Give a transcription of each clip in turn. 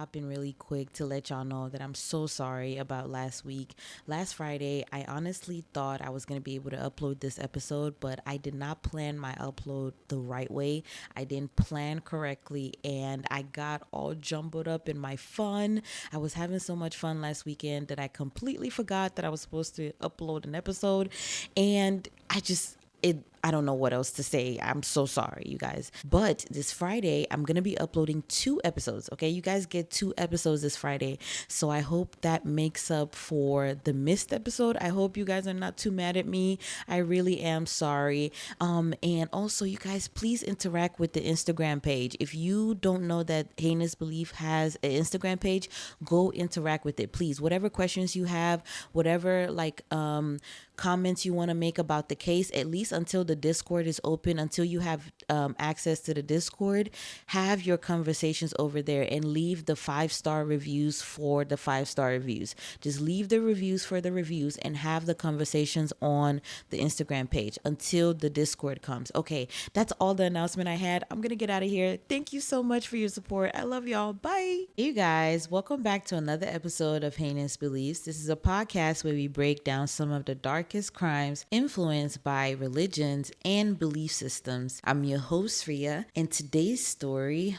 hop in really quick to let y'all know that I'm so sorry about last week. Last Friday, I honestly thought I was going to be able to upload this episode, but I did not plan my upload the right way. I didn't plan correctly, and I got all jumbled up in my fun. I was having so much fun last weekend that I completely forgot that I was supposed to upload an episode, and I don't know what else to say. I'm so sorry, you guys. But this Friday, I'm going to be uploading 2 episodes, okay? You guys get 2 episodes this Friday. So I hope that makes up for the missed episode. I hope you guys are not too mad at me. I really am sorry. And also, you guys, please interact with the Instagram page. If you don't know that Heinous Belief has an Instagram page, go interact with it, please. Whatever questions you have, whatever comments you want to make about the case, at least until the Discord is open, until you have access to the Discord, have your conversations over there and leave the 5-star reviews for the 5-star reviews. Just leave the reviews for the reviews and have the conversations on the Instagram page until the Discord comes. Okay, that's all the announcement I had. I'm gonna get out of here. Thank you so much for your support. I love y'all. Bye. Hey, you guys, welcome back to another episode of Heinous Beliefs. This is a podcast where we break down some of the darkest crimes influenced by religions and belief systems. I'm your host, Ria, and today's story,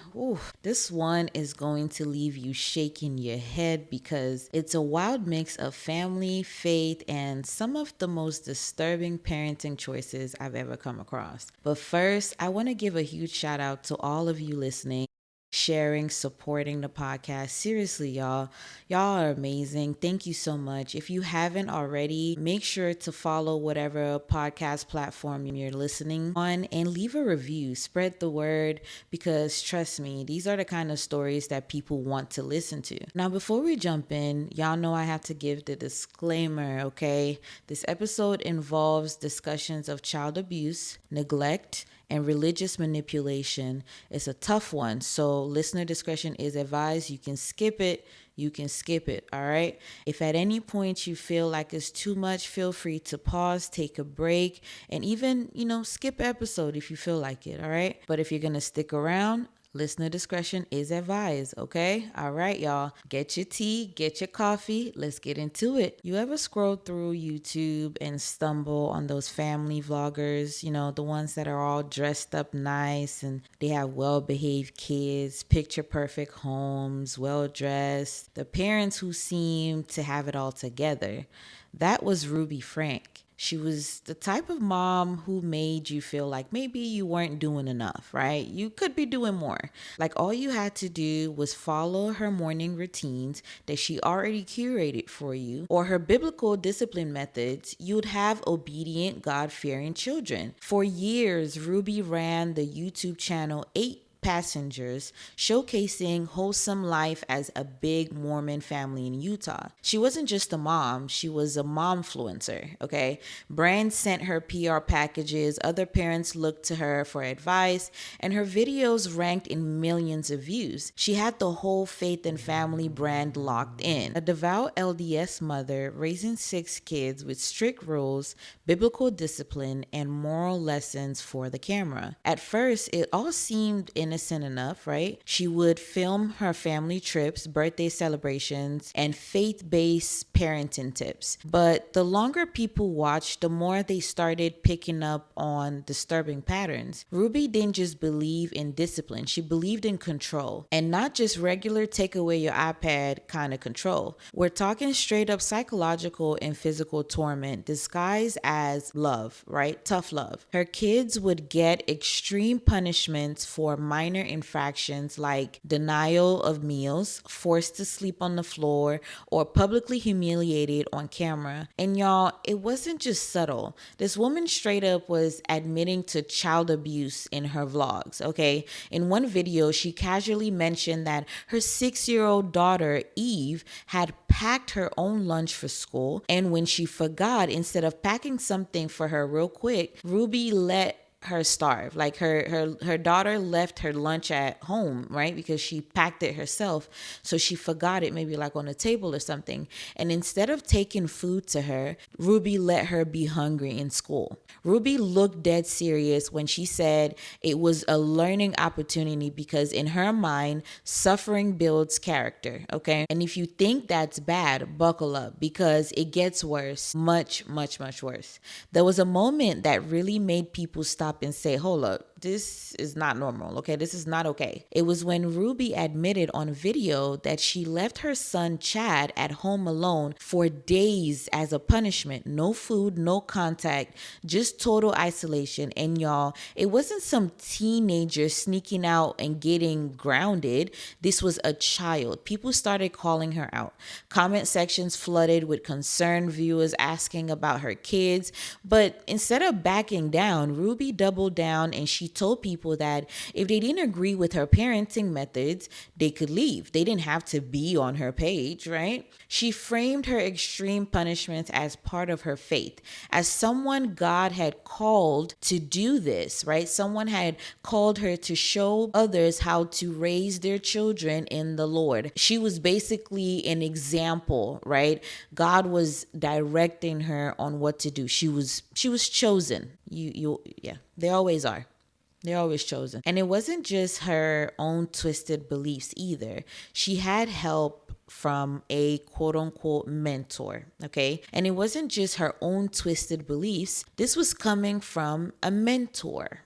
this one is going to leave you shaking your head because it's a wild mix of family, faith, and some of the most disturbing parenting choices I've ever come across. But first, I want to give a huge shout out to all of you listening, sharing, supporting the podcast. Seriously, y'all are amazing. Thank you so much. If you haven't already, make sure to follow whatever podcast platform you're listening on and leave a review. Spread the word, because trust me, these are the kind of stories that people want to listen to. Now, before we jump in, y'all know I have to give the disclaimer, okay? This episode involves discussions of child abuse, neglect, and religious manipulation. It's a tough one, so listener discretion is advised. You can skip it. All right? If at any point you feel like it's too much, feel free to pause, take a break, and even, skip episode if you feel like it, all right? But if you're going to stick around, listener discretion is advised, okay? All right, y'all. Get your tea, get your coffee. Let's get into it. You ever scroll through YouTube and stumble on those family vloggers, the ones that are all dressed up nice and they have well-behaved kids, picture-perfect homes, well-dressed, the parents who seem to have it all together? That was Ruby Franke. She was the type of mom who made you feel like maybe you weren't doing enough, right? You could be doing more. Like all you had to do was follow her morning routines that she already curated for you, or her biblical discipline methods. You'd have obedient, God-fearing children. For years, Ruby ran the YouTube channel 8 Passengers, showcasing wholesome life as a big Mormon family in Utah. She wasn't just a mom, she was a momfluencer, okay? Brands sent her PR packages, other parents looked to her for advice, and her videos ranked in millions of views. She had the whole faith and family brand locked in. A devout LDS mother raising 6 kids with strict rules, biblical discipline, and moral lessons for the camera. At first, it all seemed innocent enough, right? She would film her family trips, birthday celebrations, and faith-based parenting tips. But the longer people watched, the more they started picking up on disturbing patterns. Ruby didn't just believe in discipline, she believed in control. And not just regular take away your iPad kind of control. We're talking straight up psychological and physical torment disguised as love, right? Tough love. Her kids would get extreme punishments for minor infractions like denial of meals, forced to sleep on the floor, or publicly humiliated on camera. And y'all, it wasn't just subtle. This woman straight up was admitting to child abuse in her vlogs, okay? In one video, she casually mentioned that her 6-year-old daughter, Eve, had packed her own lunch for school, and when she forgot, instead of packing something for her real quick, Ruby let her starve. Like her daughter left her lunch at home, right? Because she packed it herself. So she forgot it maybe like on a table or something. And instead of taking food to her, Ruby let her be hungry in school. Ruby looked dead serious when she said it was a learning opportunity because in her mind, suffering builds character, okay? And if you think that's bad, buckle up because it gets worse, much, much, much worse. There was a moment that really made people stop and say, hold up, this is not normal, okay? This is not okay. It was when Ruby admitted on video that she left her son Chad at home alone for days as a punishment. No food, no contact, just total isolation. And y'all, it wasn't some teenager sneaking out and getting grounded. This was a child. People started calling her out. Comment sections flooded with concerned viewers asking about her kids. But instead of backing down, Ruby doubled down and she told people that if they didn't agree with her parenting methods, they could leave. They didn't have to be on her page, right? She framed her extreme punishments as part of her faith, as someone God had called to do this, right? Someone had called her to show others how to raise their children in the Lord. She was basically an example, right? God was directing her on what to do. She was chosen. Yeah, they always are. They're always chosen. And it wasn't just her own twisted beliefs either. She had help from a quote unquote mentor, okay? And it wasn't just her own twisted beliefs. This was coming from a mentor,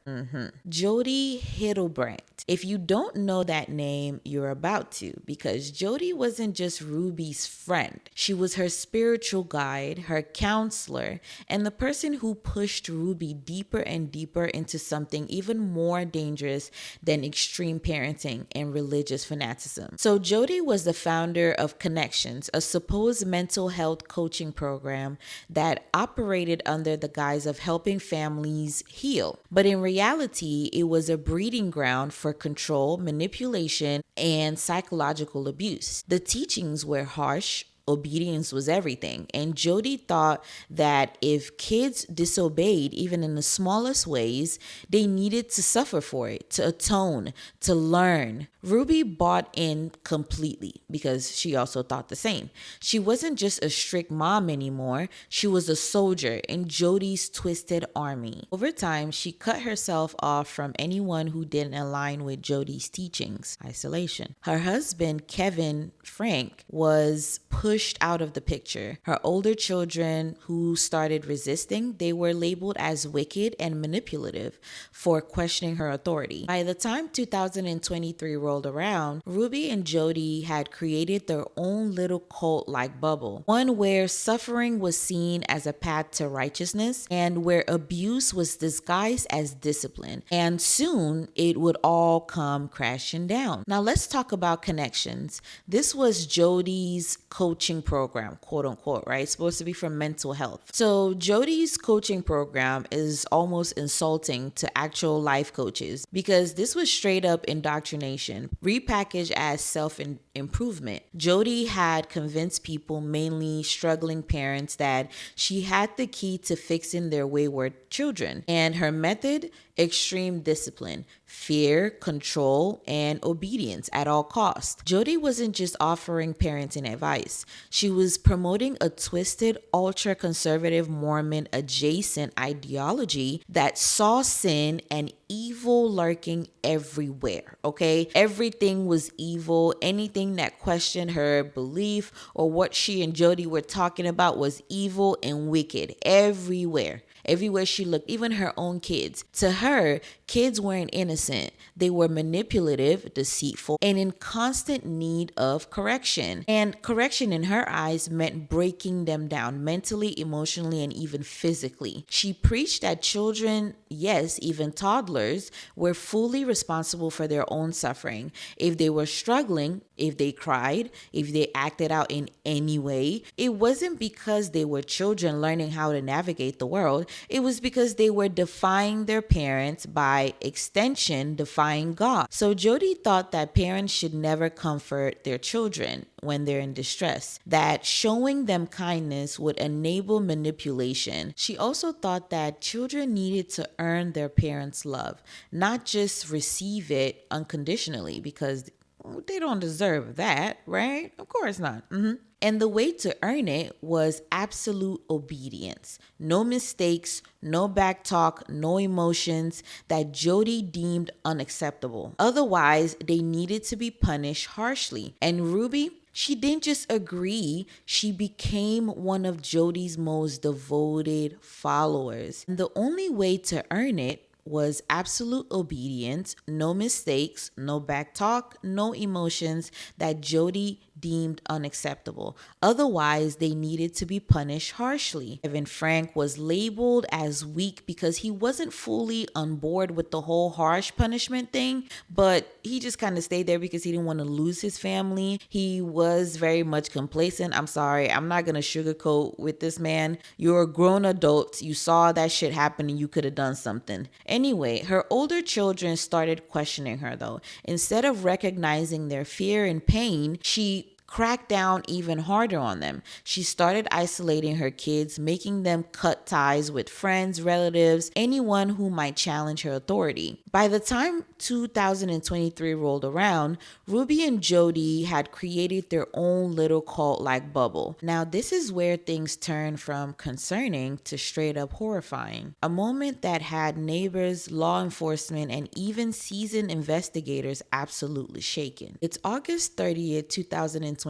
Jodi Hildebrandt. If you don't know that name, you're about to, because Jodi wasn't just Ruby's friend. She was her spiritual guide, her counselor, and the person who pushed Ruby deeper and deeper into something even more dangerous than extreme parenting and religious fanaticism. So Jodi was the founder of Connections, a supposed mental health coaching program that operated under the guise of helping families heal. But in reality, it was a breeding ground for control, manipulation, and psychological abuse. The teachings were harsh. Obedience was everything. And Jodi thought that if kids disobeyed, even in the smallest ways, they needed to suffer for it, to atone, to learn. Ruby bought in completely because she also thought the same. She wasn't just a strict mom anymore. She was a soldier in Jodi's twisted army. Over time, she cut herself off from anyone who didn't align with Jodi's teachings. Isolation. Her husband, Kevin Franke, was pushed out of the picture. Her older children who started resisting, they were labeled as wicked and manipulative for questioning her authority. By the time 2023 rolled around, Ruby and Jodi had created their own little cult-like bubble, one where suffering was seen as a path to righteousness and where abuse was disguised as discipline. And soon it would all come crashing down. Now let's talk about Connections. This was Jodi's coaching program, quote unquote, right? It's supposed to be for mental health. So Jodi's coaching program is almost insulting to actual life coaches because this was straight up indoctrination, repackaged as self-improvement. Jodi had convinced people, mainly struggling parents, that she had the key to fixing their wayward children. And her method, extreme discipline, fear, control, and obedience at all costs. Jodi wasn't just offering parenting advice. She was promoting a twisted, ultra-conservative Mormon adjacent ideology that saw sin and evil lurking everywhere, okay? Everything was evil. Anything that questioned her belief or what she and Jodi were talking about was evil and wicked everywhere. Everywhere she looked, even her own kids. To her, kids weren't innocent. They were manipulative, deceitful, and in constant need of correction. And correction in her eyes meant breaking them down mentally, emotionally, and even physically. She preached that children, yes, even toddlers, toddlers were fully responsible for their own suffering. If they were struggling, if they cried, if they acted out in any way, it wasn't because they were children learning how to navigate the world. It was because they were defying their parents, by extension, defying God. So Jodi thought that parents should never comfort their children when they're in distress, that showing them kindness would enable manipulation. She also thought that children needed to earn their parents' love, not just receive it unconditionally, because they don't deserve that, right? Of course not. And the way to earn it was absolute obedience. No mistakes, no back talk, no emotions that Jodi deemed unacceptable. Otherwise, they needed to be punished harshly. And Ruby, she didn't just agree, she became one of Jodi's most devoted followers. And the only way to earn it was absolute obedience, no mistakes, no back talk, no emotions that Jodi deemed unacceptable. Otherwise, they needed to be punished harshly. Evan Frank was labeled as weak because he wasn't fully on board with the whole harsh punishment thing, but he just kind of stayed there because he didn't want to lose his family. He was very much complacent. I'm sorry, I'm not going to sugarcoat with this man. You're a grown adult. You saw that shit happen and you could have done something. Anyway, her older children started questioning her though. Instead of recognizing their fear and pain, she cracked down even harder on them. She started isolating her kids, making them cut ties with friends, relatives, anyone who might challenge her authority. By the time 2023 rolled around, Ruby and Jodi had created their own little cult-like bubble. Now, this is where things turn from concerning to straight up horrifying. A moment that had neighbors, law enforcement, and even seasoned investigators absolutely shaken. It's August 30th, 2023.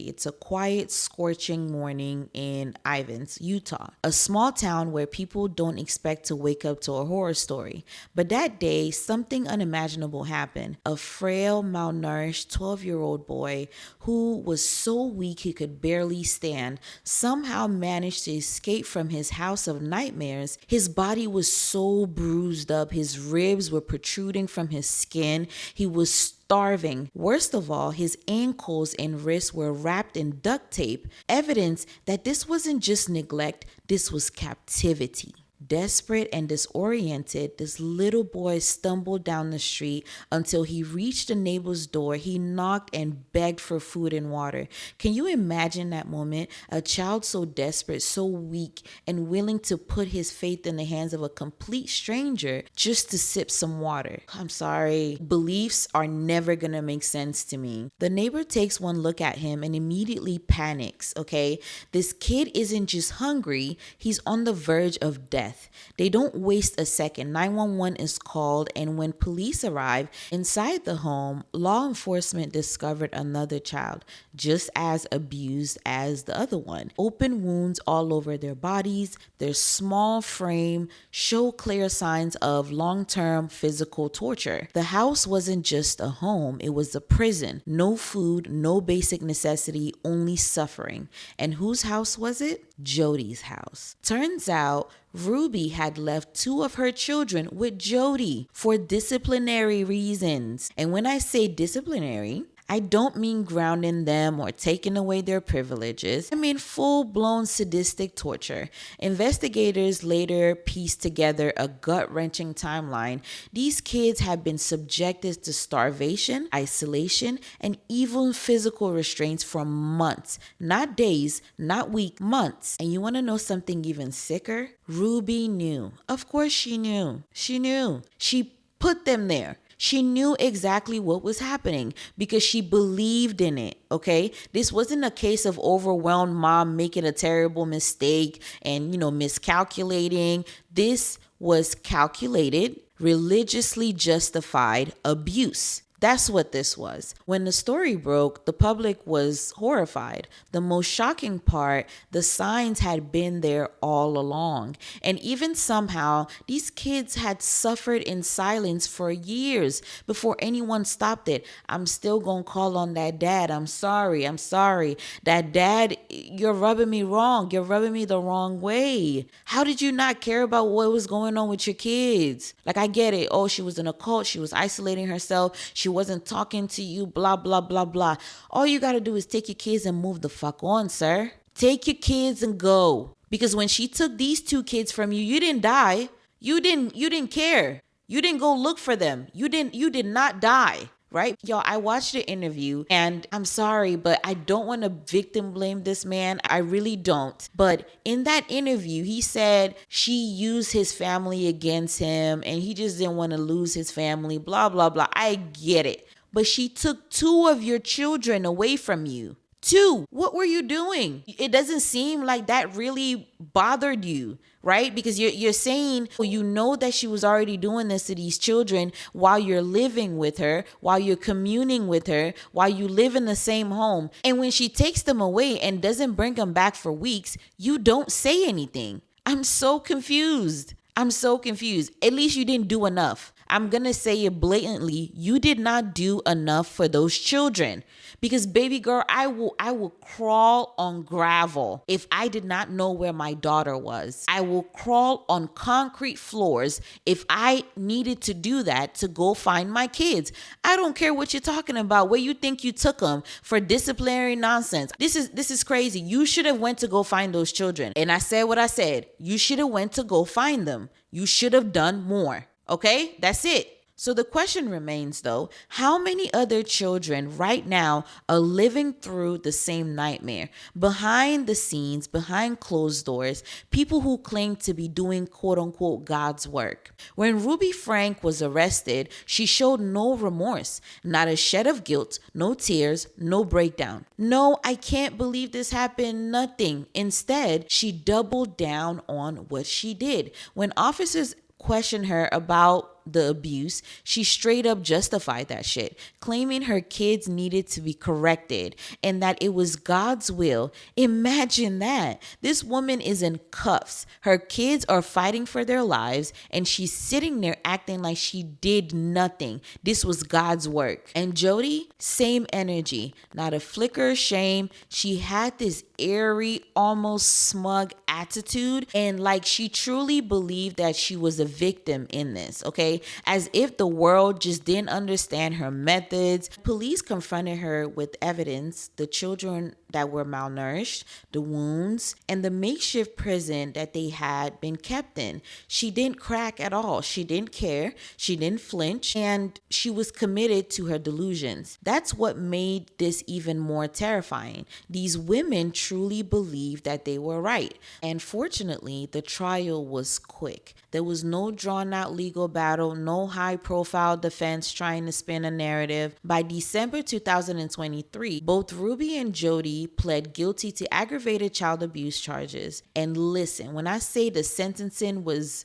It's a quiet, scorching morning in Ivins, Utah, a small town where people don't expect to wake up to a horror story. But that day, something unimaginable happened. A frail, malnourished 12-year-old boy who was so weak he could barely stand somehow managed to escape from his house of nightmares. His body was so bruised up, his ribs were protruding from his skin. He was starving. Worst of all, his ankles and wrists were wrapped in duct tape, evidence that this wasn't just neglect, this was captivity. Desperate and disoriented, this little boy stumbled down the street until he reached a neighbor's door. He knocked and begged for food and water. Can you imagine that moment? A child so desperate, so weak, and willing to put his faith in the hands of a complete stranger just to sip some water. I'm sorry, beliefs are never gonna make sense to me. The neighbor takes one look at him and immediately panics, okay? This kid isn't just hungry, he's on the verge of death. They don't waste a second. 911 is called, and when police arrive inside the home, law enforcement discovered another child, just as abused as the other one. Open wounds all over their bodies. Their small frame show clear signs of long-term physical torture. The house wasn't just a home, it was a prison. No food, no basic necessity, only suffering. And whose house was it? Jodi's house. Turns out Ruby had left two of her children with Jodi for disciplinary reasons. And when I say disciplinary, I don't mean grounding them or taking away their privileges. I mean full-blown sadistic torture. Investigators later pieced together a gut-wrenching timeline. These kids had been subjected to starvation, isolation, and even physical restraints for months. Not days, not weeks, months. And you want to know something even sicker? Ruby knew. Of course she knew. She knew. She put them there. She knew exactly what was happening because she believed in it, okay? This wasn't a case of overwhelmed mom making a terrible mistake and, miscalculating. This was calculated, religiously justified abuse. That's what this was. When the story broke, the public was horrified. The most shocking part, the signs had been there all along. And even somehow, these kids had suffered in silence for years before anyone stopped it. I'm still gonna call on that dad. I'm sorry. That dad, you're rubbing me wrong. You're rubbing me the wrong way. How did you not care about what was going on with your kids? Like, I get it. Oh, she was in a cult. She was isolating herself. She wasn't talking to you, blah, blah, blah, blah. All you got to do is take your kids and move the fuck on, sir. Take your kids and go. Because when she took these two kids from you, you didn't die. You didn't care. You didn't go look for them. You did not die. Right? Y'all, I watched the interview and I'm sorry, but I don't want to victim blame this man. I really don't. But in that interview, he said she used his family against him and he just didn't want to lose his family, blah, blah, blah. I get it. But she took two of your children away from you. Two. What were you doing? It doesn't seem like that really bothered you, right? Because you're saying you know that she was already doing this to these children while you're living with her, while you're communing with her, while you live in the same home. And when she takes them away and doesn't bring them back for weeks, you don't say anything. I'm so confused. At least you didn't do enough. I'm going to say it blatantly. You did not do enough for those children. Because baby girl, I will crawl on gravel if I did not know where my daughter was. I will crawl on concrete floors if I needed to do that to go find my kids. I don't care what you're talking about, where you think you took them for disciplinary nonsense. This is crazy. You should have went to go find those children. And I said what I said. You should have went to go find them. You should have done more. Okay? That's it. So the question remains though, how many other children right now are living through the same nightmare? Behind the scenes, behind closed doors, people who claim to be doing quote unquote God's work. When Ruby Franke was arrested, she showed no remorse, not a shed of guilt, no tears, no breakdown. No, I can't believe this happened, nothing. Instead, she doubled down on what she did. When officers questioned her about the abuse, she straight up justified that shit, claiming her kids needed to be corrected and that it was God's will. Imagine that. This woman is in cuffs. Her kids are fighting for their lives and she's sitting there acting like she did nothing. This was God's work. And Jodi, same energy, not a flicker of shame. She had this airy, almost smug attitude and like she truly believed that she was a victim in this, okay? As if the world just didn't understand her methods. Police confronted her with evidence, the children that were malnourished, the wounds, and the makeshift prison that they had been kept in. She didn't crack at all. She didn't care. She didn't flinch. And she was committed to her delusions. That's what made this even more terrifying. These women truly believed that they were right. And fortunately, the trial was quick. There was no drawn-out legal battle, no high-profile defense trying to spin a narrative. By December 2023, both Ruby and Jodi pled guilty to aggravated child abuse charges. And listen, when I say the sentencing was...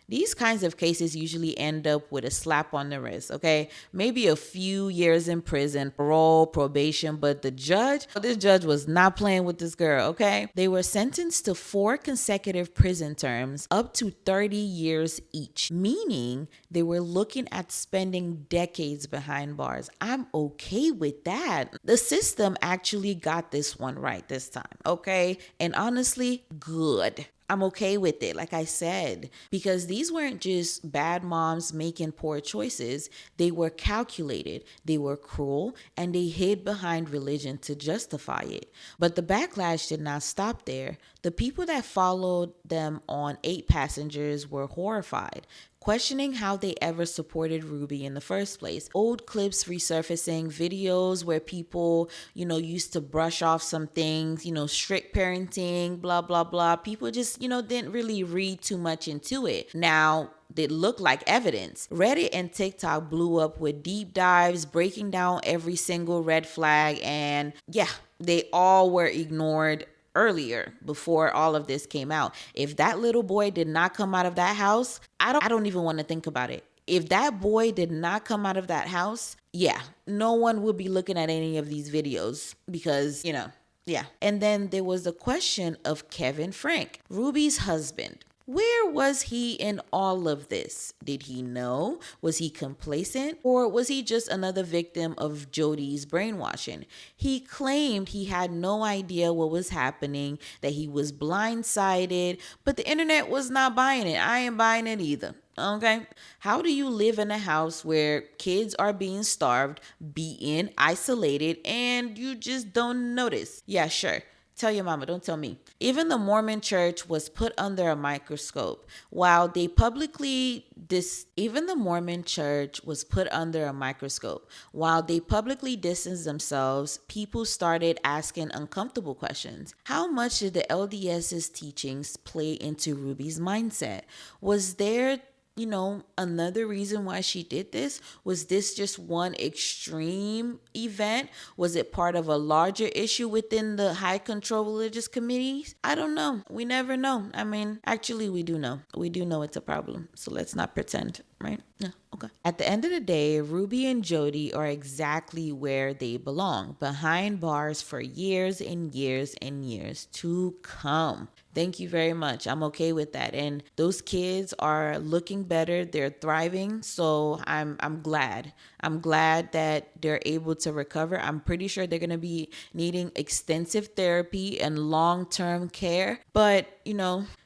These kinds of cases usually end up with a slap on the wrist, okay? Maybe a few years in prison, parole, probation, but this judge was not playing with this girl, okay? They were sentenced to 4 consecutive prison terms, up to 30 years each, meaning they were looking at spending decades behind bars. I'm okay with that. The system actually got this one right this time, okay? And honestly, good. I'm okay with it, like I said, because these weren't just bad moms making poor choices. They were calculated, they were cruel, and they hid behind religion to justify it. But the backlash did not stop there. The people that followed them on 8 Passengers were horrified, questioning how they ever supported Ruby in the first place. Old clips resurfacing, videos where people, used to brush off some things, strict parenting, blah, blah, blah. People just, didn't really read too much into it. Now, they look like evidence. Reddit and TikTok blew up with deep dives, breaking down every single red flag. And yeah, they all were ignored earlier before all of this came out. If that little boy did not come out of that house, I don't even want to think about it. If that boy did not come out of that house, yeah, no one will be looking at any of these videos because, yeah. And then there was the question of Kevin Frank, Ruby's husband. Where was he in all of this? Did he know? Was he complacent? Or was he just another victim of Jodi's brainwashing? He claimed he had no idea what was happening, that he was blindsided, but the internet was not buying it. I ain't buying it either. Okay. How do you live in a house where kids are being starved, beaten, isolated, and you just don't notice? Yeah, sure. Tell your mama, don't tell me. Even the Mormon church was put under a microscope. Even the Mormon church was put under a microscope. While they publicly distanced themselves, people started asking uncomfortable questions. How much did the LDS's teachings play into Ruby's mindset? Was there another reason why she did this? Was this just one extreme event? Was it part of a larger issue within the high control religious committees? I don't know. We never know. I mean, actually, we do know. We do know it's a problem. So let's not pretend, right? Yeah. Okay. At the end of the day, Ruby and Jodi are exactly where they belong, behind bars for years and years and years to come. Thank you very much. I'm okay with that. And those kids are looking better. They're thriving. So I'm glad. I'm glad that they're able to recover. I'm pretty sure they're going to be needing extensive therapy and long-term care. But,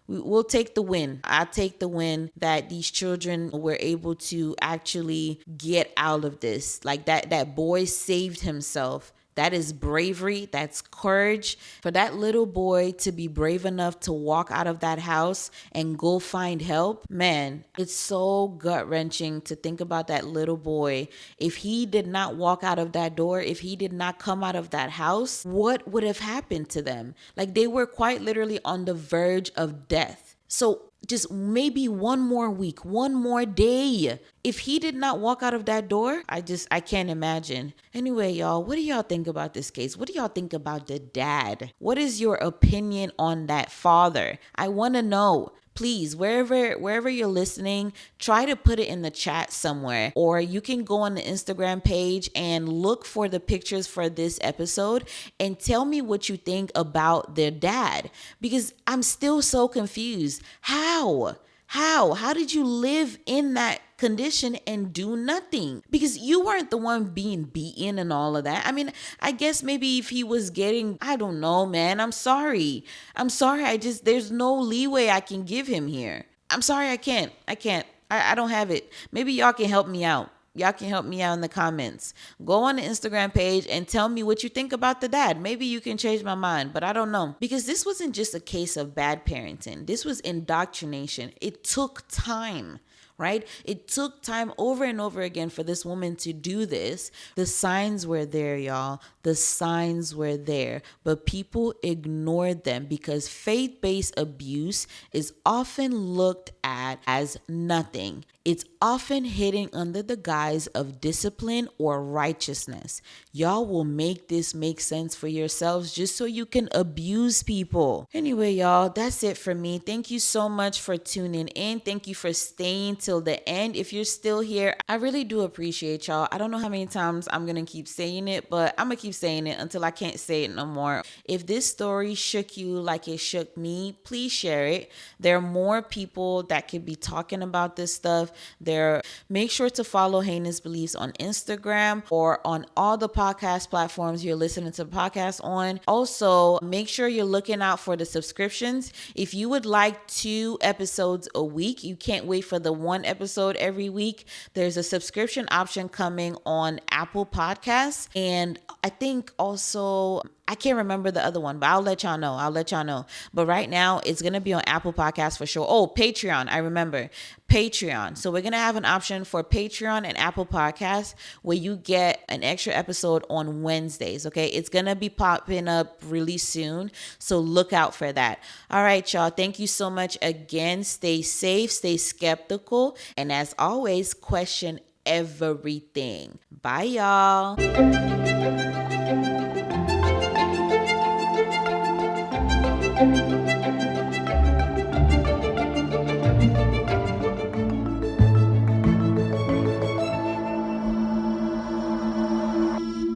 we'll take the win. I take the win that these children were able to actually get out of this. Like that boy saved himself. That is bravery. That's courage. For that little boy to be brave enough to walk out of that house and go find help, man, it's so gut-wrenching to think about that little boy. If he did not walk out of that door, if he did not come out of that house, what would have happened to them? Like, they were quite literally on the verge of death. So just maybe one more week, one more day. If he did not walk out of that door, I can't imagine. Anyway, y'all, what do y'all think about this case? What do y'all think about the dad? What is your opinion on that father? I want to know. Please, wherever you're listening, try to put it in the chat somewhere, or you can go on the Instagram page and look for the pictures for this episode and tell me what you think about their dad, because I'm still so confused. How did you live in that condition and do nothing? Because you weren't the one being beaten and all of that. I mean, I guess maybe if he was getting, I don't know, man. I'm sorry. There's no leeway I can give him here. I'm sorry, I can't. I don't have it. Maybe y'all can help me out. Y'all can help me out in the comments. Go on the Instagram page and tell me what you think about the dad. Maybe you can change my mind, but I don't know. Because this wasn't just a case of bad parenting. This was indoctrination. It took time. Right? It took time over and over again for this woman to do this. The signs were there, y'all. The signs were there, but people ignored them because faith-based abuse is often looked at as nothing. It's often hidden under the guise of discipline or righteousness. Y'all will make this make sense for yourselves just so you can abuse people. Anyway, y'all, that's it for me. Thank you so much for tuning in. Thank you for staying till the end. If you're still here, I really do appreciate y'all. I don't know how many times I'm going to keep saying it, but I'm going to keep saying it until I can't say it no more. If this story shook you like it shook me, please share it. There are more people that could be talking about this stuff. Make sure to follow Heinous Beliefs on Instagram or on all the podcast platforms you're listening to podcasts on. Also, make sure you're looking out for the subscriptions. If you would like 2 episodes a week, you can't wait for the 1 episode every week, there's a subscription option coming on Apple Podcasts. And I think also, I can't remember the other one, but I'll let y'all know. But right now, it's going to be on Apple Podcasts for sure. Oh, Patreon. I remember. Patreon. So we're going to have an option for Patreon and Apple Podcasts where you get an extra episode on Wednesdays. Okay. It's going to be popping up really soon. So look out for that. All right, y'all. Thank you so much again. Stay safe, stay skeptical. And as always, question everything. Bye, y'all.